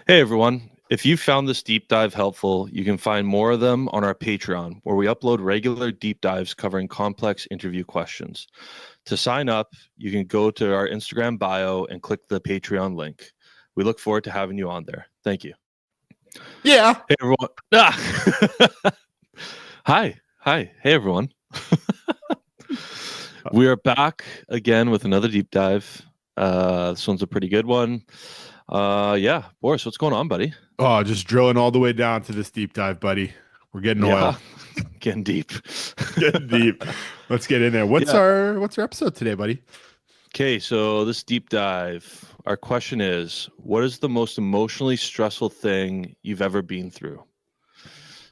Hey everyone, if you found this deep dive helpful, you can find more of them on our Patreon, where we upload regular deep dives covering complex interview questions. To sign up, you can go to our Instagram bio and click the Patreon link. We look forward to having you on there. Thank you. Yeah. Hey everyone. Ah! Hi. Hey everyone. We are back again with another deep dive. This one's a pretty good one. Yeah, Boris, what's going on, buddy? Oh, just drilling all the way down to this deep dive, buddy. We're getting Yeah, oil. getting deep. Getting deep. Let's get in there. What's Yeah. our episode today, buddy? Okay, so this deep dive, our question is, what is the most emotionally stressful thing you've ever been through?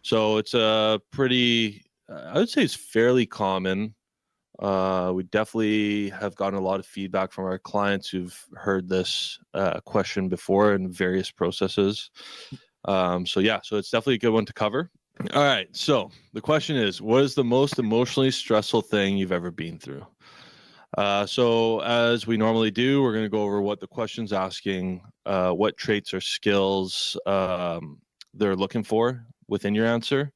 So it's a pretty, I would say it's fairly common. We definitely have gotten a lot of feedback from our clients who've heard this question before in various processes. So it's definitely a good one to cover. All right, so the question is, what is the most emotionally stressful thing you've ever been through? So as we normally do, we're going to go over what the question's asking, what traits or skills they're looking for within your answer,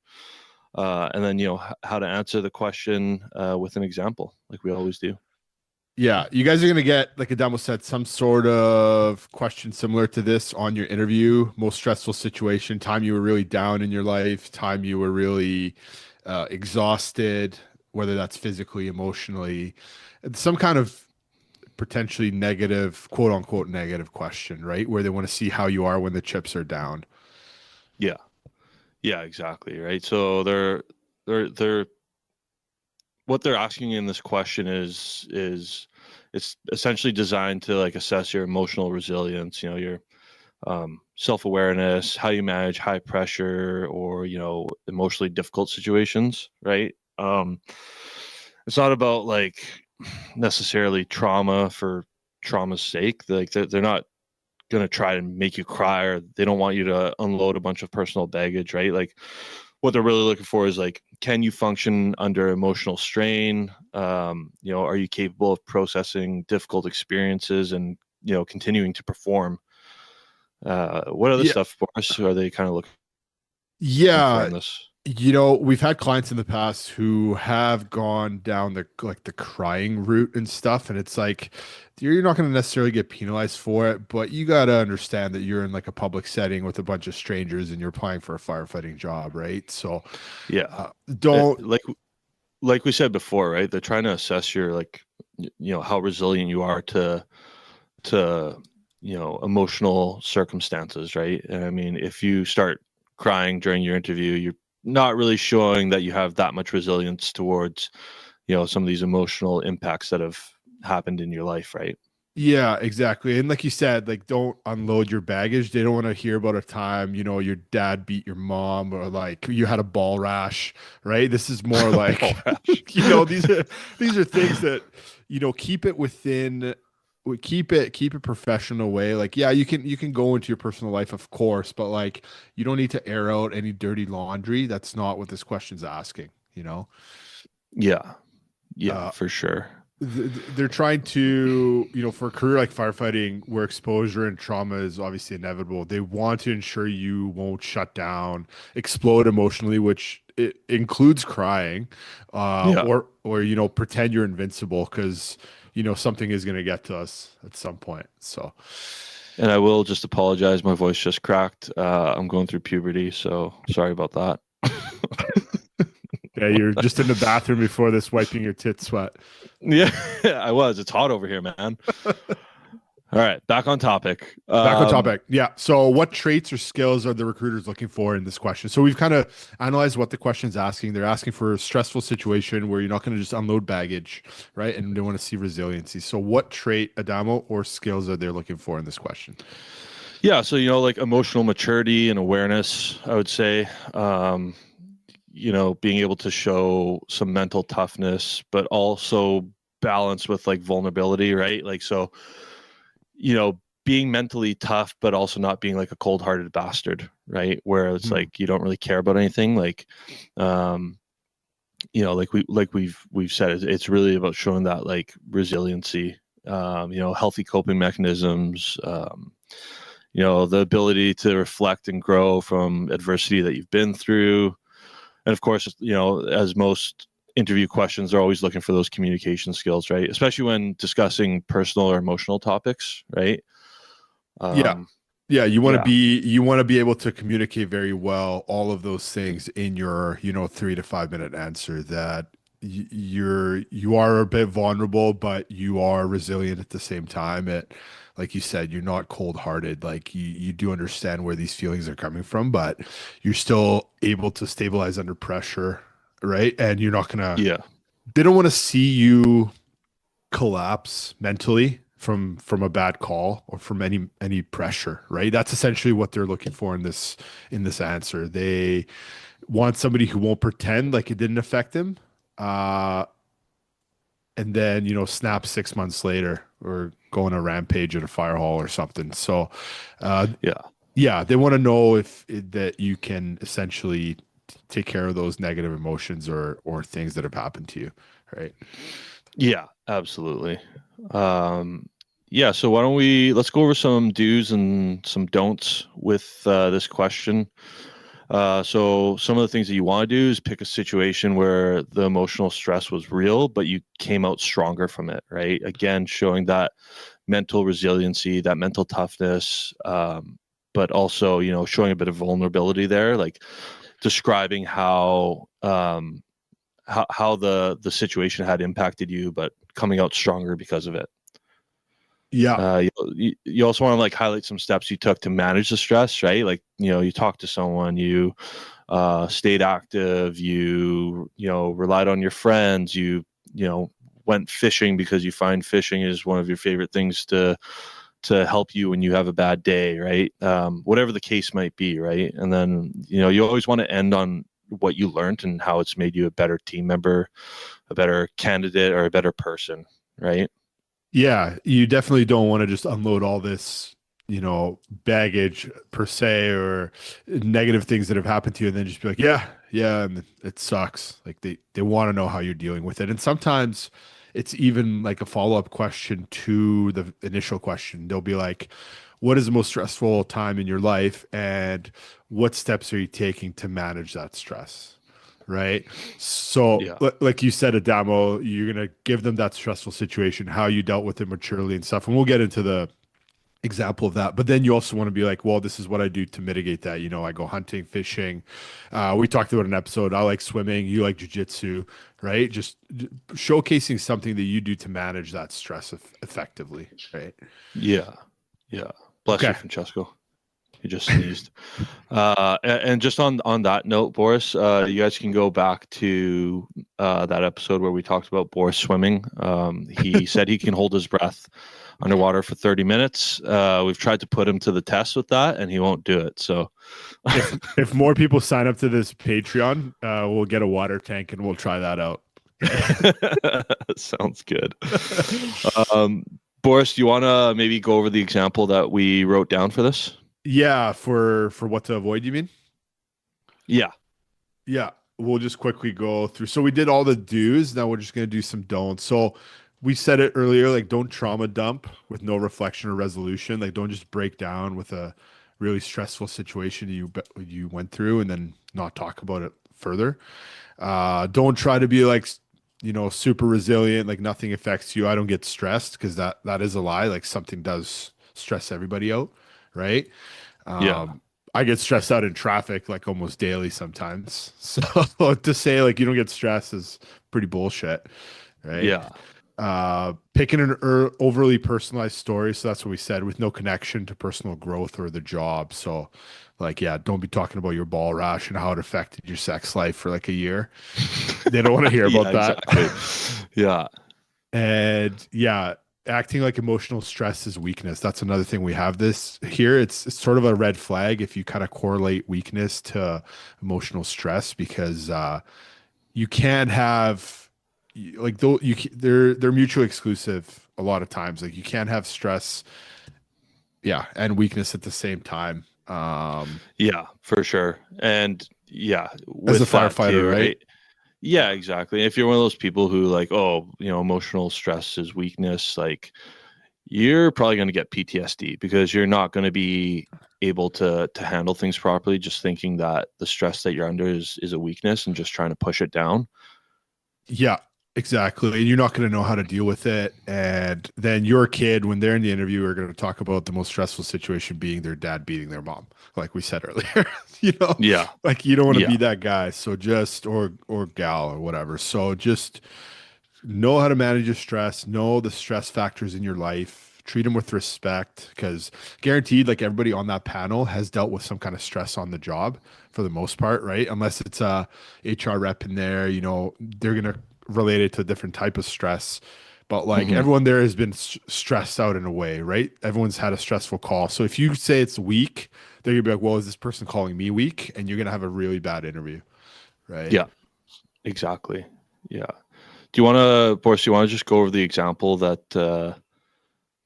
and then how to answer the question with an example, like we always do. Yeah, you guys are gonna get, like Adamo said, some sort of question similar to this on your interview. Most stressful situation, time you were really down in your life, time you were really exhausted, whether that's physically, emotionally, some kind of potentially negative, quote unquote, negative question, right? Where they want to see how you are when the chips are down. Yeah, yeah, exactly, right. So they're what they're asking in this question is it's essentially designed to like assess your emotional resilience, your self-awareness, how you manage high pressure or emotionally difficult situations, right? It's not about like necessarily trauma for trauma's sake. Like they're not going to try to make you cry, or they don't want you to unload a bunch of personal baggage, right? Like what they're really looking for is like, can you function under emotional strain? Are you capable of processing difficult experiences and continuing to perform? What other Yeah. stuff for us are they kind of looking for Yeah. in this? We've had clients in the past who have gone down the crying route and stuff, and it's like you're not going to necessarily get penalized for it, but you got to understand that you're in like a public setting with a bunch of strangers and you're applying for a firefighting job, right? So, Yeah, don't. like we said before, right? They're trying to assess your like how resilient you are to emotional circumstances, right? And I mean, if you start crying during your interview, you're not really showing that you have that much resilience towards some of these emotional impacts that have happened in your life, right? Yeah, exactly. And like you said, like don't unload your baggage. They don't want to hear about a time, your dad beat your mom or like you had a ball rash, right? This is more Ball like, rash. these are things that, keep it within keep it professional way. Like, yeah, you can go into your personal life, of course, but like you don't need to air out any dirty laundry. That's not what this question's asking, you know? Yeah, yeah, Uh, for sure. they're trying to, for a career like firefighting, where exposure and trauma is obviously inevitable, they want to ensure you won't shut down, explode emotionally, which it includes crying, Yeah. or pretend you're invincible because something is going to get to us at some point. So And I will just apologize. My voice just cracked. I'm going through puberty, so sorry about that. yeah, you're just in the bathroom before this, wiping your tit sweat. Yeah, I was. It's hot over here, man. All right, back on topic. Back on topic. Yeah. So, what traits or skills are the recruiters looking for in this question? So, we've kind of analyzed what the question's asking. They're asking for a stressful situation where you're not going to just unload baggage, right? And they want to see resiliency. So, what trait, Adamo, or skills are they looking for in this question? Yeah, so like emotional maturity and awareness, I would say. Being able to show some mental toughness, but also balanced with like vulnerability, right? Like so, being mentally tough, but also not being like a cold-hearted bastard, right? Where it's Hmm. like you don't really care about anything. Like, um, we've said, it's really about showing that like resiliency, healthy coping mechanisms, the ability to reflect and grow from adversity that you've been through. And of course, as most interview questions are always looking for those communication skills, right? Especially when discussing personal or emotional topics, right? Yeah. Um, Yeah, yeah, you want to be able to communicate very well all of those things in your, 3 to 5 minute answer that you are a bit vulnerable, but you are resilient at the same time. Like you said, you're not cold-hearted. Like you do understand where these feelings are coming from, but you're still able to stabilize under pressure, right? And you're not gonna yeah, they don't want to see you collapse mentally from a bad call or from any pressure, right? That's essentially what they're looking for in this answer. They want somebody who won't pretend like it didn't affect them, uh, and then snap 6 months later or go on a rampage at a fire hall or something. So, uh, yeah, yeah, they want to know that you can essentially take care of those negative emotions or things that have happened to you, right? yeah, absolutely. Um, yeah, so let's go over some do's and some don'ts with this question. So some of the things that you want to do is pick a situation where the emotional stress was real, but you came out stronger from it, right? Again, showing that mental resiliency, that mental toughness, but also, showing a bit of vulnerability there, like describing how the situation had impacted you, but coming out stronger because of it. Yeah. You also want to like highlight some steps you took to manage the stress, right? Like, you talked to someone, you stayed active, you relied on your friends, you went fishing because you find fishing is one of your favorite things to help you when you have a bad day, right? Whatever the case might be, right? And then, you always want to end on what you learned and how it's made you a better team member, a better candidate, or a better person, right? Yeah, you definitely don't want to just unload all this, baggage per se or negative things that have happened to you and then just be like, yeah, yeah, and it sucks. Like they want to know how you're dealing with it. And sometimes it's even like a follow-up question to the initial question. They'll be like, what is the most stressful time in your life and what steps are you taking to manage that stress? Right. So, Yeah. like you said, Adamo, you're gonna give them that stressful situation, how you dealt with it maturely and stuff, and we'll get into the example of that. But then you also want to be like, well, this is what I do to mitigate that. I go hunting, fishing. We talked about an episode. I like swimming. You like jujitsu, right? Just showcasing something that you do to manage that stress effectively, right? Yeah. Yeah. Bless you, Okay. Francesco. You just sneezed. And just on that note, Boris, you guys can go back to that episode where we talked about Boris swimming. He said he can hold his breath underwater for 30 minutes. We've tried to put him to the test with that, and he won't do it. So, If more people sign up to this Patreon, we'll get a water tank and we'll try that out. sounds good. Um, Boris, do you want to maybe go over the example that we wrote down for this? Yeah, for what to avoid, you mean? Yeah. Yeah, we'll just quickly go through. So we did all the do's. Now we're just gonna do some don'ts. So we said it earlier, like don't trauma dump with no reflection or resolution. Like don't just break down with a really stressful situation you went through and then not talk about it further. Don't try to be like super resilient, like nothing affects you. I don't get stressed because that is a lie. Like something does stress everybody out, right? Yeah. Um, I get stressed out in traffic like almost daily sometimes. So to say like you don't get stressed is pretty bullshit, right? Yeah. Picking an overly personalized story. So that's what we said with no connection to personal growth or the job. So, like, yeah, don't be talking about your ball rash and how it affected your sex life for like a year. They don't want to hear Yeah, about that. exactly. Yeah. And yeah, acting like emotional stress is weakness. That's another thing we have this here. It's sort of a red flag if you kind of correlate weakness to emotional stress because you can't have like though they're mutually exclusive a lot of times. Like you can't have stress, yeah, and weakness at the same time. Yeah, for sure. And yeah, As a with that firefighter, too, right? right? Yeah, Yeah. exactly. If you're one of those people who like, oh, emotional stress is weakness, like you're probably going to get PTSD because you're not going to be able to handle things properly, just thinking that the stress that you're under is a weakness and just trying to push it down. Yeah, exactly. And you're not going to know how to deal with it. And then your kid, when they're in the interview, are going to talk about the most stressful situation being their dad beating their mom, like we said earlier. You know, Yeah. like you don't want to Yeah. be that guy. So just or gal or whatever. So just know how to manage your stress, know the stress factors in your life, treat them with respect, because guaranteed, like everybody on that panel has dealt with some kind of stress on the job for the most part, right? Unless it's a HR rep in there, you know, they're going to relate it to a different type of stress. But like Hmm. everyone there has been stressed out in a way, right? Everyone's had a stressful call. So if you say it's weak, they're gonna be like, well, is this person calling me weak? And you're gonna have a really bad interview, right? Yeah, exactly. Yeah. Do you want to, Boris, do you want to just go over the example that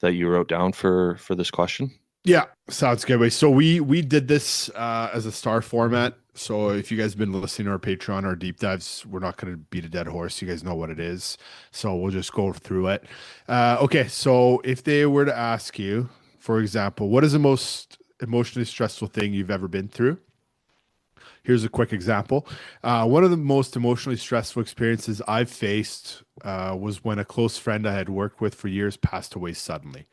you wrote down for this question? Yeah, sounds good. Wait, so we did this as a star format. So if you guys have been listening to our Patreon or deep dives, we're not going to beat a dead horse. You guys know what it is. So we'll just go through it. Okay, so if they were to ask you, for example, what is the most emotionally stressful thing you've ever been through? Here's a quick example. One of the most emotionally stressful experiences I've faced was when a close friend I had worked with for years passed away suddenly.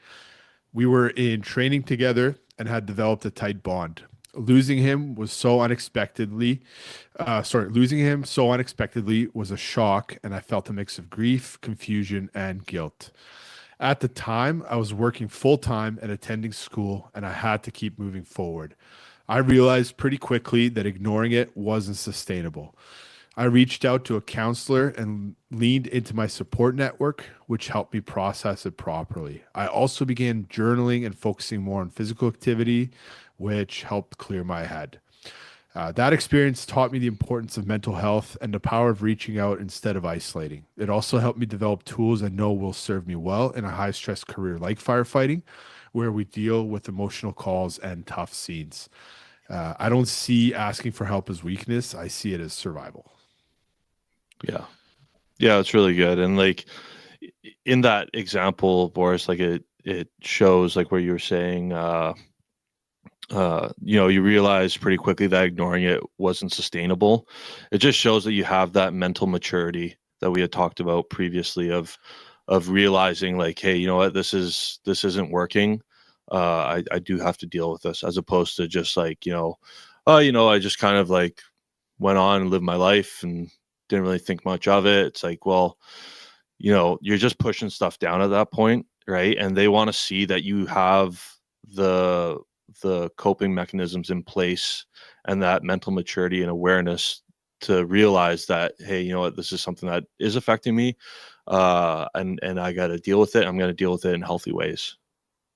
We were in training together and had developed a tight bond. Losing him was so unexpectedly, losing him so unexpectedly was a shock, and I felt a mix of grief, confusion, and guilt. At the time, I was working full time and attending school, and I had to keep moving forward. I realized pretty quickly that ignoring it wasn't sustainable. I reached out to a counselor and leaned into my support network, which helped me process it properly. I also began journaling and focusing more on physical activity, which helped clear my head. That experience taught me the importance of mental health and the power of reaching out instead of isolating. It also helped me develop tools I know will serve me well in a high stress career like firefighting, where we deal with emotional calls and tough scenes. I don't see asking for help as weakness, I see it as survival. Yeah. Yeah, it's really good. And like in that example, Boris, like it shows like where you were saying you realize pretty quickly that ignoring it wasn't sustainable. It just shows that you have that mental maturity that we had talked about previously of realizing like, hey, you know what, this isn't working. I do have to deal with this, as opposed to just like, oh, I just kind of like went on and lived my life and didn't really think much of it. It's like, well, you're just pushing stuff down at that point, right? And they want to see that you have the the coping mechanisms in place and that mental maturity and awareness to realize that, hey, you know what, this is something that is affecting me, and I got to deal with it. I'm going to deal with it in healthy ways.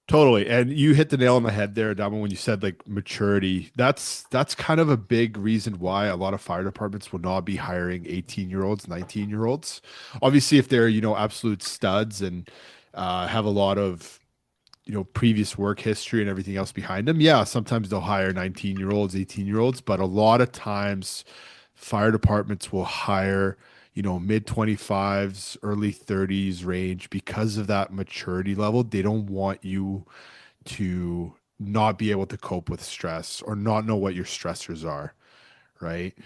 Totally. And you hit the nail on the head there, Dama, when you said like maturity. That's kind of a big reason why a lot of fire departments will not be hiring 18-year-olds, 19-year-olds. Obviously, if they're, absolute studs and have a lot of, previous work history and everything else behind them, yeah, sometimes they'll hire 19-year-olds, 18-year-olds, but a lot of times fire departments will hire mid 25s, early 30s range because of that maturity level. They don't want you to not be able to cope with stress or not know what your stressors are, right?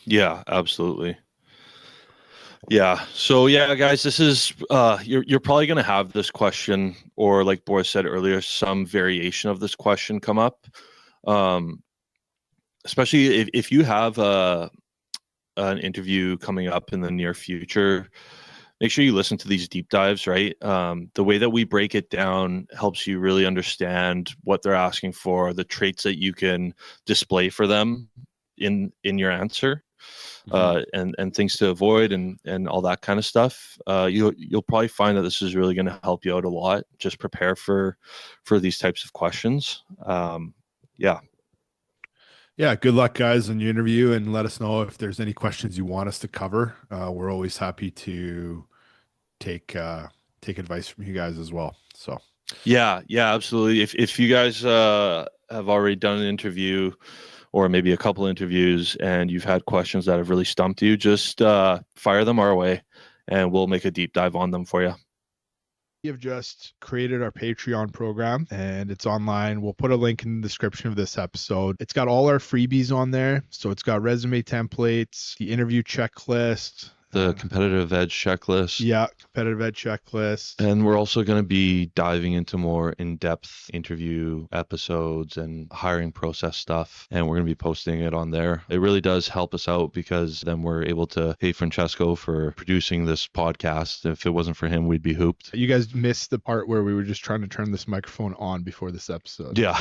Yeah, absolutely. Yeah. So yeah, guys, this is you're probably gonna have this question, or like Boris said earlier, some variation of this question come up. Um, Especially if you have an interview coming up in the near future, make sure you listen to these deep dives, right? The way that we break it down helps you really understand what they're asking for, the traits that you can display for them in your answer, Mhm. and things to avoid and all that kind of stuff. You'll probably find that this is really going to help you out a lot. Just prepare for these types of questions. Yeah. Yeah, good luck, guys, on your interview, and let us know if there's any questions you want us to cover. We're always happy to take take advice from you guys as well. So, Yeah, yeah, absolutely. If you guys have already done an interview or maybe a couple interviews and you've had questions that have really stumped you, just fire them our way and we'll make a deep dive on them for you. We have just created our Patreon program and it's online. We'll put a link in the description of this episode. It's got all our freebies on there. So it's got resume templates, the interview checklist, the competitive edge checklist. Yeah, competitive edge checklist. And we're also going to be diving into more in-depth interview episodes and hiring process stuff. And we're going to be posting it on there. It really does help us out because then we're able to pay Francesco for producing this podcast. If it wasn't for him, we'd be hooped. You guys missed the part where we were just trying to turn this microphone on before this episode. Yeah.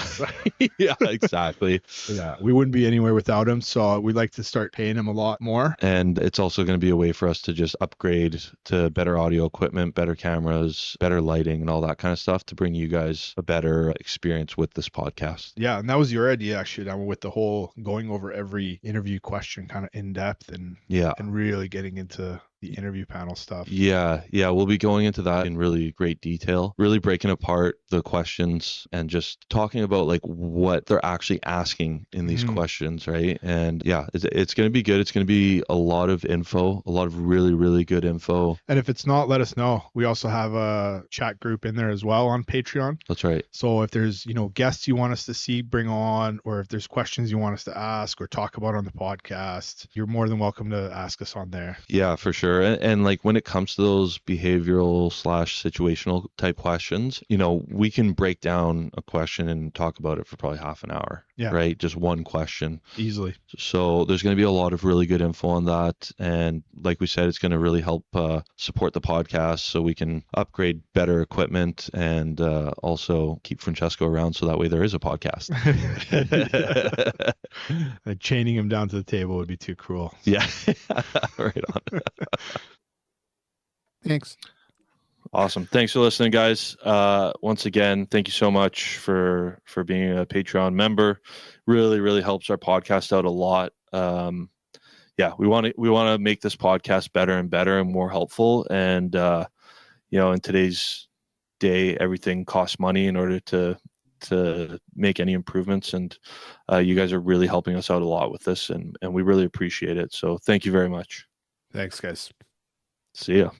Yeah, exactly. Yeah, we wouldn't be anywhere without him. So we'd like to start paying him a lot more. And it's also going to be a way for us to just upgrade to better audio equipment, better cameras, better lighting, and all that kind of stuff to bring you guys a better experience with this podcast. Yeah, and that was your idea actually, Damo, with the whole going over every interview question kind of in depth and really getting into the interview panel stuff. Yeah, we'll be going into that in really great detail, really breaking apart the questions and just talking about like what they're actually asking in these questions, right? And yeah, it's going to be good. It's going to be a lot of info, a lot of really, really good info. And if it's not, let us know. We also have a chat group in there as well on Patreon. That's right. So if there's, guests you want us to see, bring on, or if there's questions you want us to ask or talk about on the podcast, you're more than welcome to ask us on there. Yeah, for sure. And like when it comes to those behavioral / situational type questions, we can break down a question and talk about it for probably half an hour. Yeah. Right. Just one question. Easily. So there's going to be a lot of really good info on that. And like we said, it's going to really help support the podcast so we can upgrade better equipment and also keep Francesco around so that way there is a podcast. Chaining him down to the table would be too cruel. Yeah. Right on. Thanks. Awesome. Thanks for listening, guys. Once again, thank you so much for being a Patreon member. Really, really helps our podcast out a lot. We want to make this podcast better and better and more helpful. And in today's day, everything costs money in order to make any improvements. And you guys are really helping us out a lot with this, and we really appreciate it. So thank you very much. Thanks, guys. See ya.